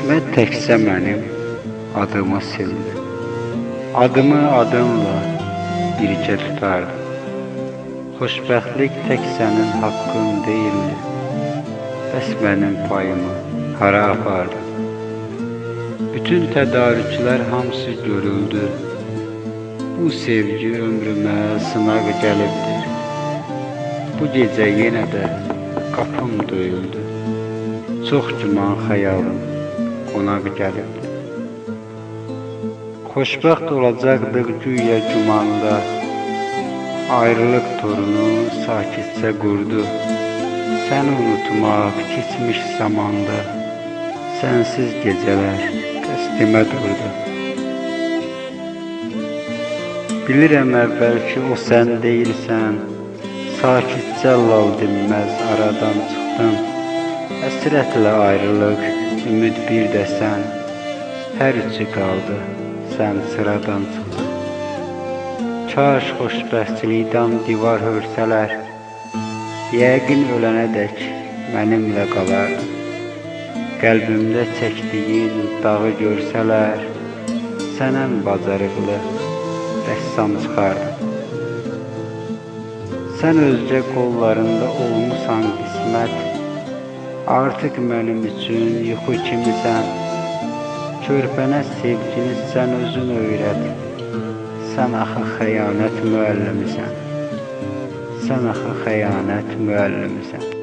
Qismət təkcə mənim adımı sildi. Adımı adınla bircə tutardı. Xoşbəxtlik tək sənin haqqın deyildi. Bəs mənim payımı hara apardı? Bütün tədarüklər hamısı görüldü. Bu sevgi ömrümə sınaq gəlibdir. Bu gecə yenə də qapım döyüldü. Çox güman xəyalım qonaq gəlibdir. Xoşbəxt olacaqdıq güya gümanda. Ayrılıq torunu sakitcə qurdu. Səni unutmaq keçmiş zamanda. Sənsiz gecələr qəsdimə durdu. Bilirəm əvvəl ki o sən deyilsən. Sakitcə lal dinməz aradan çıxdın. Həsrətlə ayrılıq, ümid bir də sən. Hər üçü qaldı, sən sıradan çıxdın. Kaş xoşbəxtçilikdən divar hörsələr. Yəqin ölənədək mənimlə qalardın. Qəlbimdə çəkdiyin dağı görsələr. Sənən bacarıqlı rəssam çıxardın. Sən özgə qollarında olmusan qismət. Artıq mənim üçün yuxu kimisən. Körpənə sevgini sən özün öyrət. Sən axı xəyanət müəllimisən. Sən axı xəyanət müəllimisən.